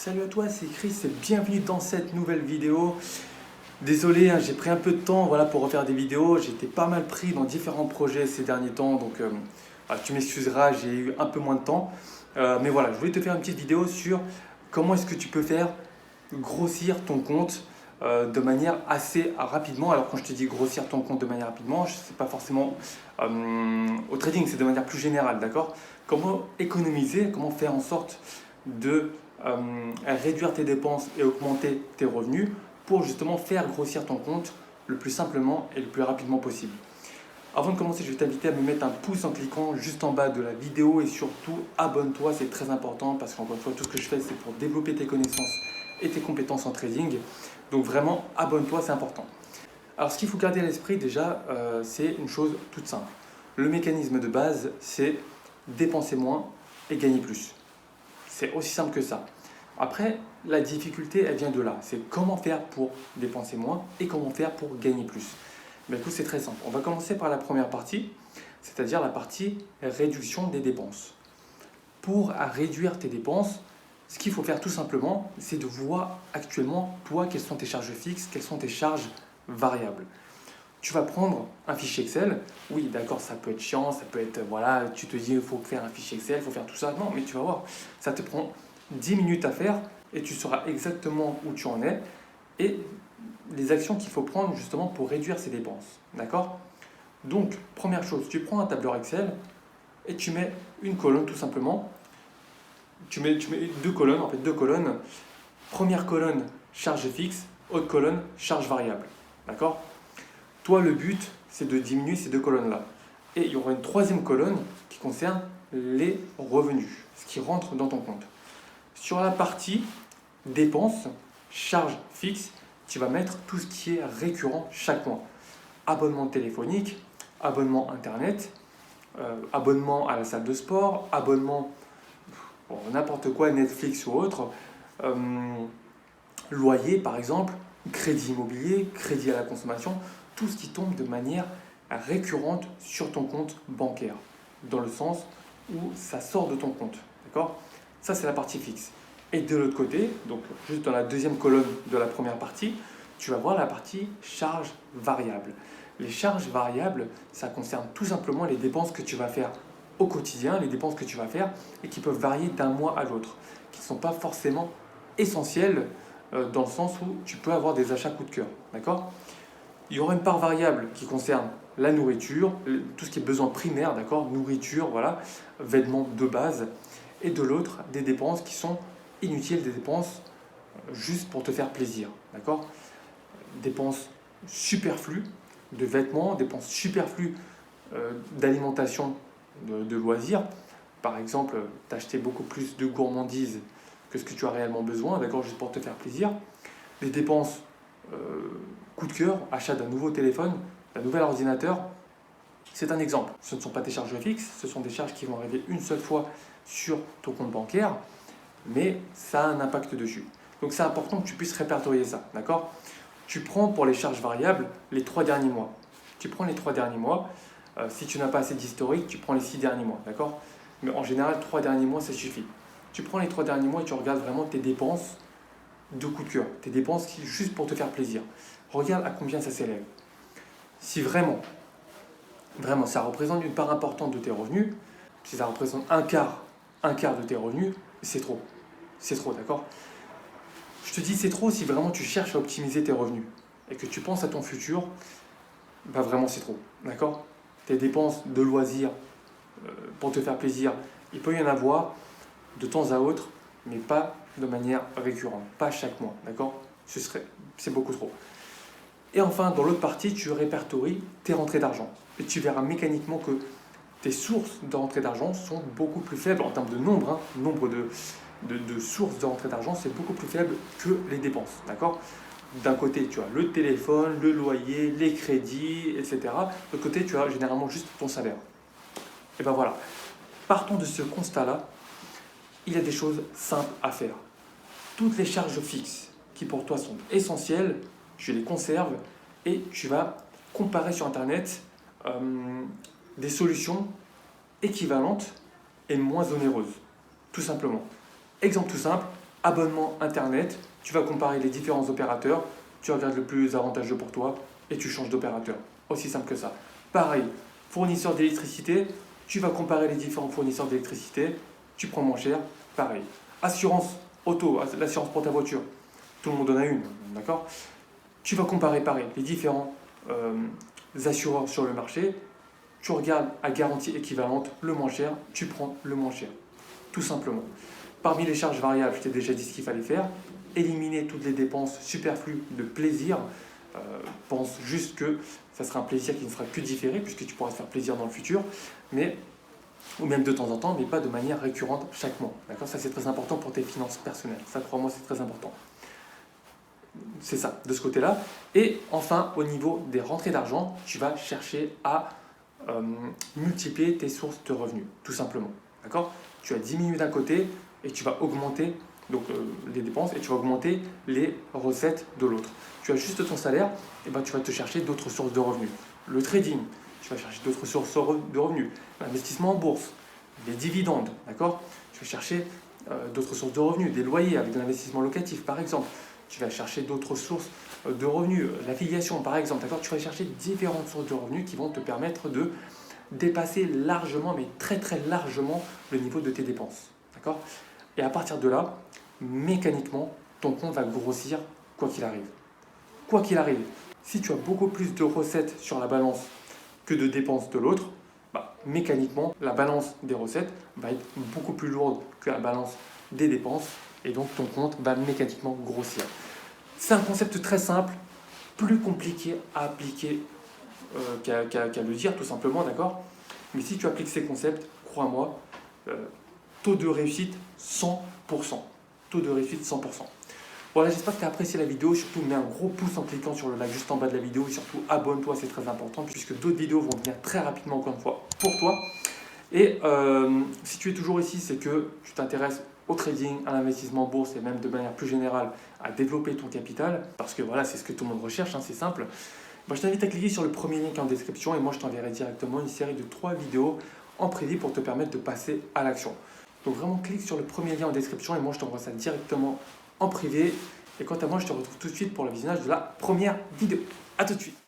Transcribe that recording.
Salut à toi, c'est Chris et bienvenue dans cette nouvelle vidéo. Désolé, j'ai pris un peu de temps pour refaire des vidéos. J'étais pas mal pris dans différents projets ces derniers temps, donc tu m'excuseras, j'ai eu un peu moins de temps. Mais voilà, je voulais te faire une petite vidéo sur comment est-ce que tu peux faire grossir ton compte de manière assez rapidement. Alors quand je te dis grossir ton compte de manière rapidement, c'est pas forcément au trading, c'est de manière plus générale, d'accord? Comment économiser, comment faire en sorte de réduire tes dépenses et augmenter tes revenus pour justement faire grossir ton compte le plus simplement et le plus rapidement possible. Avant de commencer, je vais t'inviter à me mettre un pouce en cliquant juste en bas de la vidéo et surtout abonne-toi, c'est très important parce qu'encore une fois, tout ce que je fais, c'est pour développer tes connaissances et tes compétences en trading. Donc vraiment, abonne-toi, c'est important. Alors ce qu'il faut garder à l'esprit déjà, c'est une chose toute simple. Le mécanisme de base, c'est dépenser moins et gagner plus. C'est aussi simple que ça. Après, la difficulté, elle vient de là. C'est comment faire pour dépenser moins et comment faire pour gagner plus. Mais écoute, c'est très simple. On va commencer par la première partie, c'est-à-dire la partie réduction des dépenses. Pour réduire tes dépenses, ce qu'il faut faire tout simplement, c'est de voir actuellement, toi, quelles sont tes charges fixes, quelles sont tes charges variables. Tu vas prendre un fichier Excel. Oui, d'accord, ça peut être chiant, ça peut être, voilà, tu te dis, il faut faire un fichier Excel, il faut faire tout ça. Non, mais tu vas voir, ça te prend 10 minutes à faire et tu sauras exactement où tu en es et les actions qu'il faut prendre justement pour réduire ces dépenses. D'accord? Donc, première chose, tu prends un tableur Excel et tu mets une colonne tout simplement. Tu mets deux colonnes, en fait deux colonnes. Première colonne, charge fixe, autre colonne, charge variable. D'accord? Toi, le but, c'est de diminuer ces deux colonnes-là. Et il y aura une troisième colonne qui concerne les revenus, ce qui rentre dans ton compte. Sur la partie dépenses, charges fixes, tu vas mettre tout ce qui est récurrent chaque mois. Abonnement téléphonique, abonnement internet, abonnement à la salle de sport, abonnement n'importe quoi, Netflix ou autre, loyer par exemple, crédit immobilier, crédit à la consommation, tout ce qui tombe de manière récurrente sur ton compte bancaire, dans le sens où ça sort de ton compte. D'accord? Ça, c'est la partie fixe. Et de l'autre côté, donc juste dans la deuxième colonne de la première partie, tu vas voir la partie charges variables. Les charges variables, ça concerne tout simplement les dépenses que tu vas faire au quotidien, les dépenses que tu vas faire et qui peuvent varier d'un mois à l'autre, qui ne sont pas forcément essentielles dans le sens où tu peux avoir des achats coup de cœur. D'accord? Il y aura une part variable qui concerne la nourriture, tout ce qui est besoin primaire, d'accord, nourriture, voilà, vêtements de base, et de l'autre, des dépenses qui sont inutiles, des dépenses juste pour te faire plaisir, d'accord. Dépenses superflues de vêtements, dépenses superflues d'alimentation, de loisirs. Par exemple, t'acheter beaucoup plus de gourmandises que ce que tu as réellement besoin, d'accord, juste pour te faire plaisir. Les dépenses coup de cœur, achat d'un nouveau téléphone, d'un nouvel ordinateur, c'est un exemple. Ce ne sont pas tes charges fixes, ce sont des charges qui vont arriver une seule fois sur ton compte bancaire, mais ça a un impact dessus. Donc c'est important que tu puisses répertorier ça, d'accord? Tu prends pour les charges variables les 3 derniers mois. Tu prends les 3 derniers mois. Si tu n'as pas assez d'historique, tu prends les 6 derniers mois, d'accord? Mais en général, 3 derniers mois, ça suffit. Tu prends les 3 derniers mois et tu regardes vraiment tes dépenses de coup de cœur, tes dépenses juste pour te faire plaisir. Regarde à combien ça s'élève. Si vraiment, ça représente une part importante de tes revenus, si ça représente un quart de tes revenus, c'est trop. C'est trop, d'accord? Je te dis c'est trop si vraiment tu cherches à optimiser tes revenus et que tu penses à ton futur, bah vraiment c'est trop, d'accord? Tes dépenses de loisirs pour te faire plaisir, il peut y en avoir de temps à autre, mais pas de manière récurrente, pas chaque mois, d'accord? C'est beaucoup trop. Et enfin, dans l'autre partie, tu répertories tes rentrées d'argent. Et tu verras mécaniquement que tes sources de rentrées d'argent sont beaucoup plus faibles en termes de nombre. Nombre de sources de rentrées d'argent, c'est beaucoup plus faible que les dépenses. D'accord? D'un côté, tu as le téléphone, le loyer, les crédits, etc. De l'autre côté, tu as généralement juste ton salaire. Et ben voilà. Partons de ce constat-là, il y a des choses simples à faire. Toutes les charges fixes qui pour toi sont essentielles, tu les conserves et tu vas comparer sur Internet des solutions équivalentes et moins onéreuses. Tout simplement. Exemple tout simple, abonnement Internet, tu vas comparer les différents opérateurs, tu regardes le plus avantageux pour toi et tu changes d'opérateur. Aussi simple que ça. Pareil, fournisseur d'électricité, tu vas comparer les différents fournisseurs d'électricité, tu prends moins cher, pareil. Assurance auto, l'assurance pour ta voiture, tout le monde en a une, d'accord? Tu vas comparer pareil les différents assureurs sur le marché, tu regardes à garantie équivalente le moins cher, tu prends le moins cher, tout simplement. Parmi les charges variables, je t'ai déjà dit ce qu'il fallait faire, éliminer toutes les dépenses superflues de plaisir. Pense juste que ça sera un plaisir qui ne sera que différé puisque tu pourras te faire plaisir dans le futur, ou même de temps en temps, mais pas de manière récurrente chaque mois. D'accord? Ça, c'est très important pour tes finances personnelles. Ça, crois-moi, c'est très important. C'est ça, de ce côté-là. Et enfin, au niveau des rentrées d'argent, tu vas chercher à multiplier tes sources de revenus, tout simplement. D'accord? Tu as diminué d'un côté et tu vas augmenter les dépenses et tu vas augmenter les recettes de l'autre. Tu as juste ton salaire, et ben tu vas te chercher d'autres sources de revenus. Le trading, tu vas chercher d'autres sources de revenus. L'investissement en bourse, les dividendes, d'accord? Tu vas chercher d'autres sources de revenus, des loyers avec de l'investissement locatif par exemple. Tu vas chercher d'autres sources de revenus, l'affiliation par exemple, d'accord? Tu vas chercher différentes sources de revenus qui vont te permettre de dépasser largement, mais très très largement, le niveau de tes dépenses, d'accord? Et à partir de là, mécaniquement, ton compte va grossir quoi qu'il arrive. Quoi qu'il arrive, si tu as beaucoup plus de recettes sur la balance que de dépenses de l'autre, mécaniquement, la balance des recettes va être beaucoup plus lourde que la balance des dépenses et donc ton compte va mécaniquement grossir. C'est un concept très simple, plus compliqué à appliquer qu'à le dire tout simplement, d'accord? Mais si tu appliques ces concepts, crois-moi, taux de réussite 100%. Taux de réussite 100%. Voilà, j'espère que tu as apprécié la vidéo. Surtout, mets un gros pouce en cliquant sur le like juste en bas de la vidéo. Et surtout, abonne-toi, c'est très important puisque d'autres vidéos vont venir très rapidement, encore une fois, pour toi. Et si tu es toujours ici, c'est que tu t'intéresses au trading, à l'investissement en bourse et même de manière plus générale à développer ton capital. Parce que voilà, c'est ce que tout le monde recherche, hein, c'est simple. Je t'invite à cliquer sur le premier lien qui est en description et moi, je t'enverrai directement une série de 3 vidéos en privé pour te permettre de passer à l'action. Donc vraiment, clique sur le premier lien en description et moi, je t'envoie ça directement en privé. Et quant à moi, je te retrouve tout de suite pour le visionnage de la première vidéo. A tout de suite.